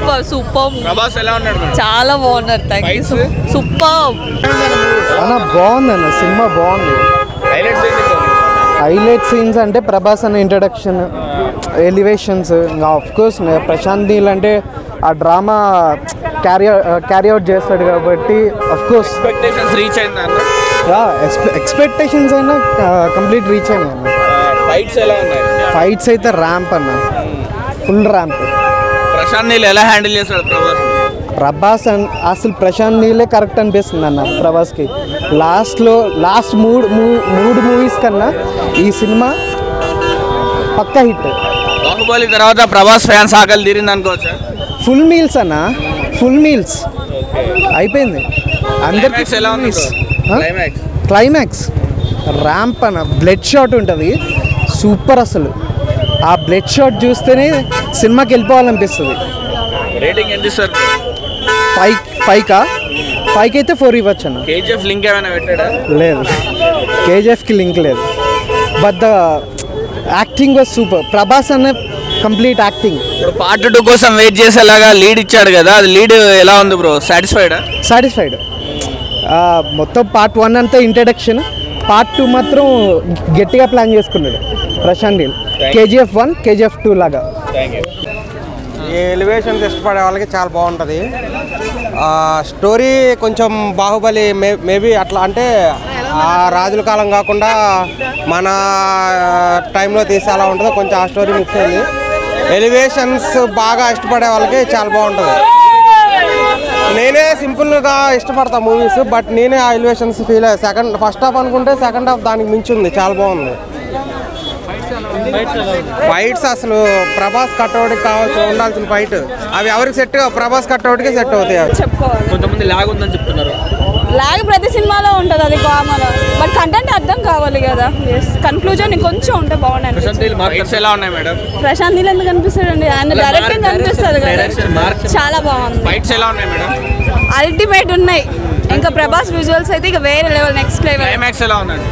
Super super. Prabhas ఎలా ఉన్నాడు? చాలా బాగున్నారు. Thank you. సూపర్ అన్న. బాగుంది అన్న, సినిమా బాగుంది. హైలైట్ సీన్స్ అంటే ప్రభాస్ అనే ఇంట్రడక్షన్, ఎలివేషన్స్, ఇంకా ఆఫ్ కోర్స్ ప్రశాంత్ నీల్ అంటే ఆ డ్రామా క్యారీ అవుట్ చేస్తాడు కాబట్టి ఆఫ్ కోర్స్ రీచ్ అయింది అన్న. ఎక్స్పెక్టేషన్స్ అయినా కంప్లీట్ రీచ్ అయినాయి అన్న. ఫైట్స్ ఎలా ఉన్నాయి? ఫైట్స్ అయితే ర్యాంప్ అన్న, ఫుల్ ర్యాంప్. ప్రశాంత్ నీల్ ఎలా హ్యాండిల్ చేస్తాడు ప్రభాస్ అసలు ప్రశాంత్ నీలే కరెక్ట్ అనిపిస్తుంది అన్న ప్రభాస్కి. లాస్ట్ మూడు మూవీస్ కన్నా ఈ సినిమా పక్కా హిట్. బాహుబలి తర్వాత ప్రభాస్ ఫ్యాన్స్ ఆకలి తీరింది అనుకోవచ్చా? ఫుల్ మీల్స్ అన్న, ఫుల్ మీల్స్ అయిపోయింది అందరికి. క్లైమాక్స్ ర్యాంప్ అన్న, బ్లడ్ షాట్ ఉంటుంది సూపర్. అసలు ఆ బ్లడ్ షాట్ చూస్తేనే సినిమాకి వెళ్ళిపోవాలనిపిస్తుంది. రేటింగ్ ఎంత సార్? 5 అయితే 4 ఇవ్వచ్చు అన్న. కేజీఎఫ్ లింక్ ఏమైనా పెట్టాడా? లేదు, కేజీఎఫ్కి లింక్ లేదు. But the acting was super. Prabhas అనే కంప్లీట్ యాక్టింగ్. పార్ట్ 2 కోసం వెయిట్ చేసేలాగా లీడ్ ఇచ్చాడు కదా, అది లీడ్ ఎలా ఉంది బ్రో? సాటిస్ఫైడ్. మొత్తం పార్ట్ 1 అంతా ఇంట్రడక్షన్, పార్ట్ 2 మాత్రం గట్టిగా ప్లాన్ చేసుకున్నాడు ప్రశాంత్ నీల్. KGF 1 KGF 2 లాగా. ఈ ఎలివేషన్స్ ఇష్టపడే వాళ్ళకి చాలా బాగుంటుంది. స్టోరీ కొంచెం బాహుబలి మేబీ అట్లా అంటే ఆ రాజుల కాలం కాకుండా మన టైంలో తీసే అలా ఉంటుందో కొంచెం ఆ స్టోరీ మిక్స్ అయింది. ఎలివేషన్స్ బాగా ఇష్టపడే వాళ్ళకి చాలా బాగుంటుంది. నేనే సింపుల్గా ఇష్టపడతా మూవీస్, బట్ నేనే ఆ ఎలివేషన్స్ ఫీల్ అయ్యా. ఫస్ట్ హాఫ్ అనుకుంటే సెకండ్ హాఫ్ దానికి మించి ఉంది, చాలా బాగుంది. ఫైట్స్ అసలు ప్రభాస్ కట్అవుట్కి కావాల్సి ఉండాల్సిన ఫైట్ అవి ఎవరికి సెట్, ప్రభాస్ కట్అవుట్కి సెట్ అవుతాయి. కొంతమంది లాగ్ ఉందని చెప్తున్నారు. లాగ్ ప్రతి సినిమాలో ఉంటుంది, అది కామన్. బట్ కంటెంట్ అర్థం కావాలి కదా. కన్క్లూజన్ కొంచెం ఉంటే బాగుంటుంది. ప్రశాంత్ నీల్ ఎందుకు అనిపిస్తాడండి? ఆయన డైరెక్టింగ్ అనిపిస్తుంది కదా, చాలా బాగుంది. ఫైట్స్ ఎలా ఉన్నాయి మేడం? అల్టిమేట్ ఉన్నాయి. ఇంకా ప్రభాస్ విజువల్స్ అయితే ఇక వేరే లెవెల్, నెక్స్ట్ లెవెల్. క్లైమాక్స్ ఎలా ఉన్నాయి?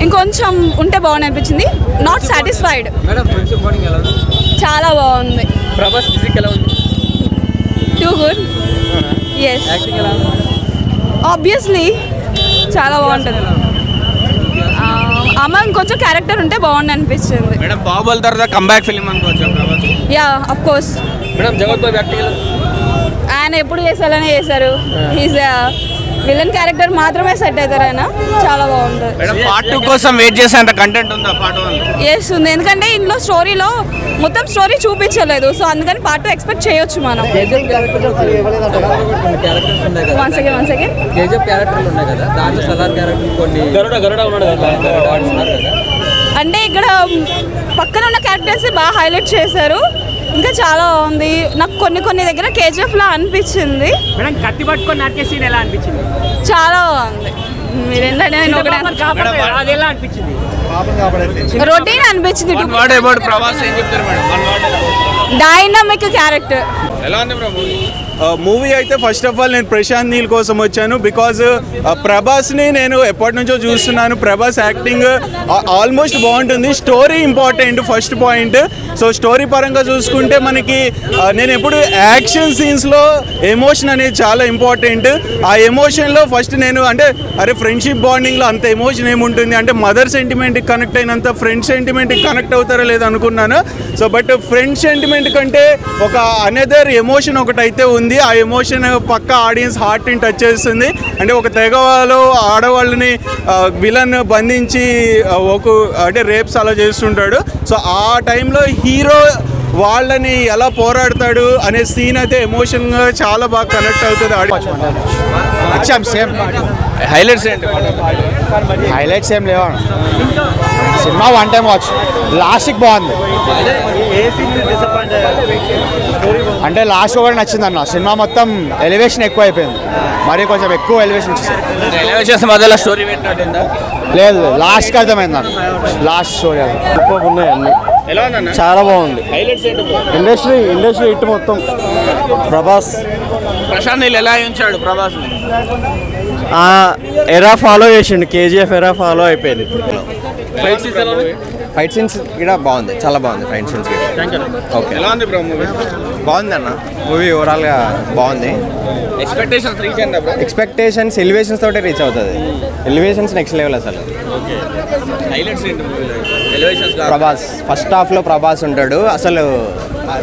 ఇంకొంచెం ఉంటే బాగుంది అనిపించింది. Not satisfied. చాలా బాగుంది. ప్రభాస్ ఫిజిక్ ఎలా ఉంది? Too good. ఎస్, ఆబ్వియస్లీ చాలా బాగుంటుంది. అమ్మ ఇంకొంచెం క్యారెక్టర్ ఉంటే బాగుంది అనిపించింది. మేడం బాహుబలి తర్వాత కంబ్యాక్ ఫిల్మ్ అనుకోవచ్చు Prabhas? Yeah, of course. Madam జగత్ బాబు యాక్టింగ్ ఆయన ఎప్పుడు చేసేలానే చేశారు. ఈజ్ విలన్ క్యారెక్టర్ మాత్రమే సెట్ అవుతారు ఆయన. చాలా బాగుంటుంది. పార్ట్ 2 కోసం వెయిట్ చేసేంత కంటెంట్ ఉందా పార్ట్ 1? ఎస్ ఉంది, ఎందుకంటే ఇందులో స్టోరీలో మొత్తం స్టోరీ చూపించలేదు. సో అందుకని పార్ట్ 2 ఎక్స్పెక్ట్ చేయొచ్చు మనం. వన్ సెకండ్ అంటే ఇక్కడ పక్కన ఉన్న క్యారెక్టర్స్ బాగా హైలైట్ చేశారు. ఇంకా చాలా బాగుంది. నాకు కొన్ని దగ్గర KGF లా అనిపించింది. కత్తి పట్టుకొని నాట్య సీన్ ఎలా అనిపించింది? చాలా బాగుంది. మీరేంటంటే ఎలా అనిపించింది? రొటీన్ అనిపించింది. Dynamic character. ఎలా ఉంది బ్రో మూవీ? మూవీ అయితే ఫస్ట్ ఆఫ్ ఆల్ నేను ప్రశాంత్ నీల్ కోసం వచ్చాను. బికాజ్ ప్రభాస్ని నేను ఎప్పటి నుంచో చూస్తున్నాను. ప్రభాస్ యాక్టింగ్ ఆల్మోస్ట్ బాగుంటుంది. Story important, first point. So story పరంగా చూసుకుంటే మనకి నేను ఎప్పుడు యాక్షన్ సీన్స్లో ఎమోషన్ అనేది చాలా ఇంపార్టెంట్. ఆ ఎమోషన్లో ఫస్ట్ నేను అంటే ఫ్రెండ్షిప్ బాండింగ్లో అంత ఎమోషన్ ఏముంటుంది అంటే మదర్ సెంటిమెంట్కి కనెక్ట్ అయినంత ఫ్రెండ్ సెంటిమెంట్కి కనెక్ట్ అవుతారో లేదో అనుకున్నాను. సో బట్ ఫ్రెండ్ సెంటిమెంట్ కంటే ఒక అనదర్ ఎమోషన్ ఒకటి అయితే ఉంది. ఆ ఎమోషన్ పక్క ఆడియన్స్ హార్ట్ని టచ్ చేస్తుంది. అంటే ఒక తెగవాలో ఆడవాళ్ళని విలన్ బంధించి అంటే రేప్స్ అలా చేస్తుంటాడు. సో ఆ టైంలో హీరో వాళ్ళని ఎలా పోరాడతాడు అనే సీన్ అయితే ఎమోషన్గా చాలా బాగా కనెక్ట్ అవుతుంది. హైలైట్స్ ఏంటి? హైలైట్స్ ఏం లేవా, సినిమా వన్ టైం వాచ్. లాస్ట్కి బాగుంది అంటే లాస్ట్ ఒకటి నచ్చింది అన్న. సినిమా మొత్తం ఎలివేషన్ ఎక్కువ అయిపోయింది, మరి కొంచెం ఎక్కువ ఎలివేషన్ లేదు. లాస్ట్కి అర్థమైంది అన్న, లాస్ట్ స్టోరీ అది సూపర్ ఉన్నాయి అన్ని. చాలా బాగుంది. ఇండస్ట్రీ హిట్ మొత్తం. ప్రభాస్ ప్రశాంత్ నీల్ ఎలా ఉంచాడు? ప్రభాస్ ఎరా ఫాలో చేసిండు, KGF ఎరా ఫాలో అయిపోయింది. ఫైట్ సీన్స్ కూడా బాగుంది, చాలా బాగుంది ఫైట్ సీన్స్. ఓకే, ఎలా ఉంది బ్రో మూవీ? బాగుంది అన్న మూవీ, ఓవరాల్గా బాగుంది. ఎక్స్పెక్టేషన్స్ రీచ్ అయిందా బ్రో? ఎక్స్పెక్టేషన్స్ ఎలివేషన్స్ తోటే రీచ్ అవుతుంది. ఎలివేషన్స్ నెక్స్ట్ లెవెల్ అసలు. హైలైట్స్ ఏంటి మూవీలో? ఎలివేషన్స్ ప్రభాస్ ఫస్ట్ హాఫ్లో ప్రభాస్ ఉంటాడు. అసలు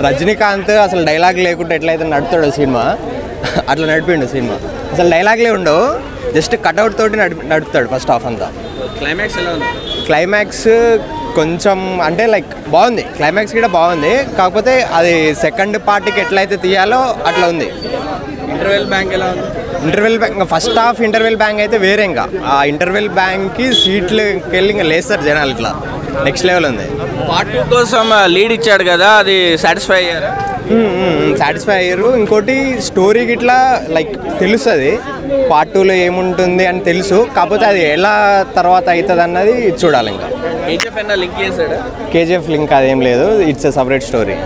రజనీకాంత్ అసలు డైలాగ్ లేకుండా ఎట్లయితే నడుపుతాడు సినిమా, అట్లా నడిపిండు సినిమా. అసలు డైలాగ్లే ఉండవు, జస్ట్ కట్అవుట్ తోటి నడుపుతాడు ఫస్ట్ హాఫ్ అంతా. క్లైమాక్స్ ఎలా ఉంది? క్లైమాక్స్ కొంచెం అంటే లైక్ బాగుంది, క్లైమాక్స్ కూడా బాగుంది. కాకపోతే అది సెకండ్ పార్ట్కి ఎట్లయితే తీయాలో అట్లా ఉంది. ఇంటర్వెల్ బ్యాంక్ ఎలా ఉంది? Interval bank first half interval bank అయితే వేరే. ఇంకా ఆ ఇంటర్వెల్ బ్యాంక్కి సీట్లకి వెళ్ళి ఇంకా లేస్తారు జనాలు, ఇట్లా నెక్స్ట్ లెవెల్ ఉంది. పార్ట్ 2 కోసం లీడ్ ఇచ్చాడు కదా, అది సాటిస్ఫై అయ్యారా? సాటిస్ఫై అయ్యారు. ఇంకోటి స్టోరీకి ఇట్లా లైక్ తెలుస్తుంది పార్ట్ 2లో ఏముంటుంది అని తెలుసు. కాకపోతే అది ఎలా తర్వాత అవుతుంది అన్నది చూడాలి. ఇంకా కేజీఎఫ్ లింక్ చేశాడు? కేజీఎఫ్ లింక్ అదేం లేదు, ఇట్స్ ఎ సపరేట్ స్టోరీ.